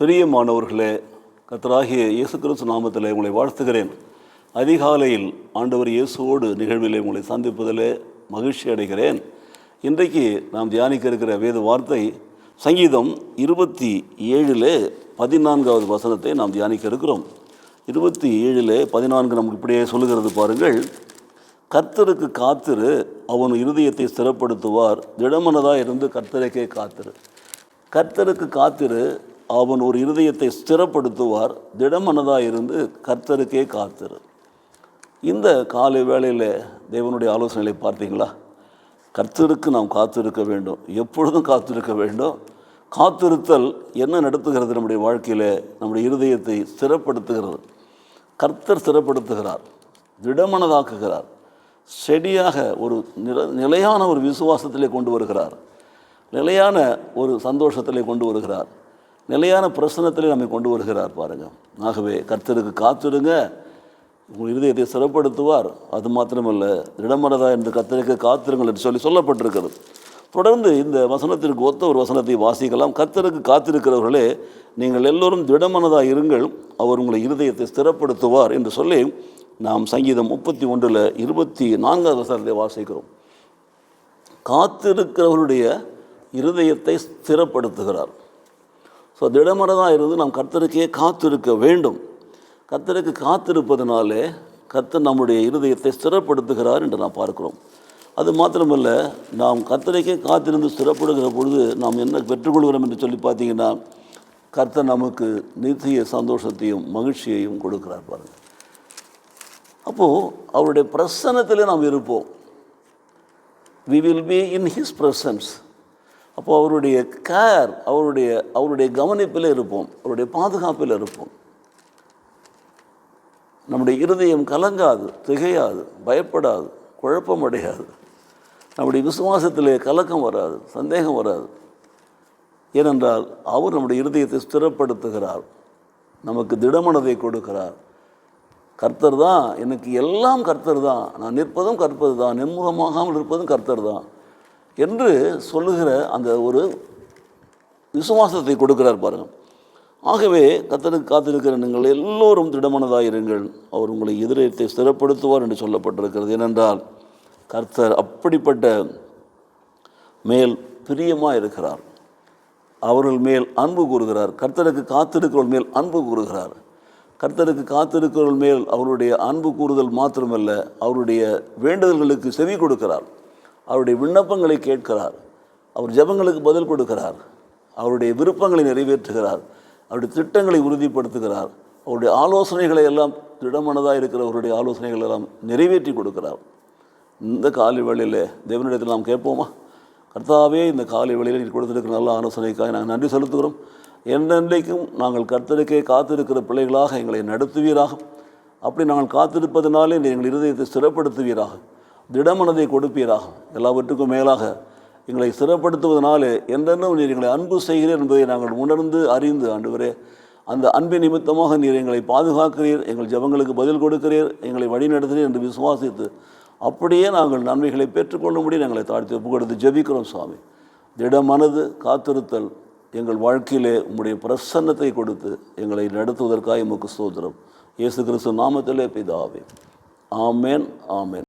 பிரியமானவர்களே, கர்த்தராகிய இயேசு கிறிஸ்து நாமத்திலே உங்களை வாழ்த்துகிறேன். அதிகாலையில் ஆண்டவர் இயேசுவோடு நிகழ்விலே உங்களை சந்திப்பதிலே மகிழ்ச்சி அடைகிறேன். இன்றைக்கு நாம் தியானிக்க இருக்கிற வேத வார்த்தை சங்கீதம் 27:14 வசனத்தை நாம் தியானிக்க இருக்கிறோம். 27:14 நமக்கு இப்படியே சொல்லுகிறது பாருங்கள். கர்த்தருக்கு காத்திரு, அவன் இருதயத்தை ஸ்திரப்படுத்துவார், திடமனதாக இருந்து கர்த்தருக்கே காத்திரு. கர்த்தருக்கு காத்திரு, அவன் ஒரு இருதயத்தை ஸ்திரப்படுத்துவார், திடமனதாக இருந்து கர்த்தருக்கே காத்திரு. இந்த காலை வேளையில் தேவனுடைய ஆலோசனைகளை பார்த்தீங்களா? கர்த்தருக்கு நாம் காத்திருக்க வேண்டும், எப்பொழுதும் காத்திருக்க வேண்டும். காத்திருத்தல் என்ன நடத்துகிறது? நம்முடைய வாழ்க்கையில் நம்முடைய இருதயத்தை ஸ்திரப்படுத்துகிறது. கர்த்தர் ஸ்திரப்படுத்துகிறார், திடமனதாக்குகிறார், செடியாக ஒரு நிலையான ஒரு விசுவாசத்திலே கொண்டு வருகிறார், நிலையான ஒரு சந்தோஷத்திலே கொண்டு வருகிறார், நிலையான பிரசனத்திலே நம்மை கொண்டு வருகிறார் பாருங்கள். ஆகவே கர்த்தருக்கு காத்திருங்க, உங்கள் இருதயத்தை சிறப்படுத்துவார். அது மாத்திரமல்ல, திடமனதா என்று கர்த்தருக்கு காத்திருங்கள் என்று சொல்லப்பட்டிருக்கிறது. தொடர்ந்து இந்த வசனத்திற்கு ஒத்த ஒரு வசனத்தை வாசிக்கலாம். கர்த்தருக்கு காத்திருக்கிறவர்களே, நீங்கள் எல்லோரும் திடமனதாக இருங்கள், அவர் உங்களை இருதயத்தை ஸ்திரப்படுத்துவார் என்று சொல்லி நாம் சங்கீதம் 31:24 வசனத்தை வாசிக்கிறோம். காத்திருக்கிறவருடைய இருதயத்தை ஸ்திரப்படுத்துகிறார். ஸோ திடமனதாக இருந்து நாம் கர்த்தருக்கே காத்திருக்க வேண்டும். கர்த்தருக்கு காத்திருப்பதனாலே கர்த்தர் நம்முடைய இருதயத்தை ஸ்திரப்படுத்துகிறார் என்று நாம் பார்க்கிறோம். அது மாத்திரமல்ல, நாம் கர்த்தருக்கே காத்திருந்து ஸ்திரப்படுகிற பொழுது நாம் என்ன பெற்றுக்கொள்கிறோம் என்று சொல்லி பார்த்தீங்கன்னா, கர்த்தர் நமக்கு நித்திய சந்தோஷத்தையும் மகிழ்ச்சியையும் கொடுக்கிறார் பாருங்கள். அப்போது அவருடைய பிரசன்னத்தில் நாம் இருப்போம். we will be in his presence. அப்போது அவருடைய கேர், அவருடைய கவனிப்பில் இருப்போம், அவருடைய பாதுகாப்பில் இருப்போம். நம்முடைய இருதயம் கலங்காது, திகையாது, பயப்படாது, குழப்பமடையாது. நம்முடைய விசுவாசத்திலே கலக்கம் வராது, சந்தேகம் வராது. ஏனென்றால் அவர் நம்முடைய இருதயத்தை ஸ்திரப்படுத்துகிறார், நமக்கு திடமனதை கொடுக்கிறார். கர்த்தர் தான் எனக்கு எல்லாம், கர்த்தர் தான் நான் நிற்பதும், கர்த்தர் தான் நிர்மூலமாகாமல் இருப்பதும் கர்த்தர் தான் என்று சொல்லுகிற அந்த ஒரு விசுவாசத்தை கொடுக்கிறார் பாருங்கள். ஆகவே கர்த்தருக்கு காத்திருக்கிற நீங்கள் எல்லோரும் திடமனதாக இருங்கள், அவர் உங்களை இதயத்தை ஸ்திரப்படுத்துவார் என்று சொல்லப்பட்டிருக்கிறது. ஏனென்றால் கர்த்தர் அப்படிப்பட்ட மேல் பிரியமாக இருக்கிறார், அவர்கள் மேல் அன்பு கூறுகிறார். கர்த்தருக்கு காத்திருக்கிறவர்கள் மேல் அன்பு கூறுகிறார். கர்த்தருக்கு காத்திருக்கிறவர்கள் மேல் அவருடைய அன்பு கூறுதல் மாத்திரமல்ல, அவருடைய வேண்டுதல்களுக்கு செவி கொடுக்கிறார், அவருடைய விண்ணப்பங்களை கேட்கிறார், அவர் ஜெபங்களுக்கு பதில் கொடுக்கிறார், அவருடைய விருப்பங்களை நிறைவேற்றுகிறார், அவருடைய திட்டங்களை உறுதிப்படுத்துகிறார், அவருடைய ஆலோசனைகளை எல்லாம் திடமனதாக இருக்கிறவருடைய ஆலோசனைகள் எல்லாம் நிறைவேற்றி கொடுக்கிறார். இந்த காலை வேளையில் தேவனிடத்தில் நாம் கேட்போமா? கர்த்தாவே, இந்த காலை வேளையில் நீர் கொடுத்திருக்கிற நல்ல ஆலோசனைக்காக நாங்கள் நன்றி செலுத்துகிறோம். என்றென்றைக்கும் நாங்கள் கர்த்தருக்கே காத்திருக்கிற பிள்ளைகளாக எங்களை நடத்துவீராக. அப்படி நாங்கள் காத்திருப்பதனாலே எங்கள் இருதயத்தை ஸ்திரப்படுத்துவீராக, திடமனதை கொடுப்பீராக. எல்லாவற்றுக்கும் மேலாக எங்களை ஸ்திரப்படுத்துவதனாலே என்றென்றும் நீர் எங்களை அன்பு செய்கிறீர் என்பதை நாங்கள் உணர்ந்து அறிந்து, ஆண்டவரே, அந்த அன்பின் நிமித்தமாக நீர் எங்களை பாதுகாக்கிறீர், எங்கள் ஜெபங்களுக்கு பதில் கொடுக்கிறீர், எங்களை வழிநடத்துகிறீர் என்று விசுவாசித்து அப்படியே நாங்கள் நன்மைகளை பெற்றுக்கொள்ளும்படி நாங்களை தாழ்த்தி ஒப்புக்கொடுத்து ஜெபிக்கிறோம் சுவாமி. திடமனது காத்திருத்தல் எங்கள் வாழ்க்கையிலே உம்முடைய பிரசன்னத்தை கொடுத்து எங்களை நடத்துவதற்காக உமக்கு ஸ்தோத்திரம். இயேசு கிறிஸ்து நாமத்திலே பிதாவே, ஆமேன், ஆமேன்.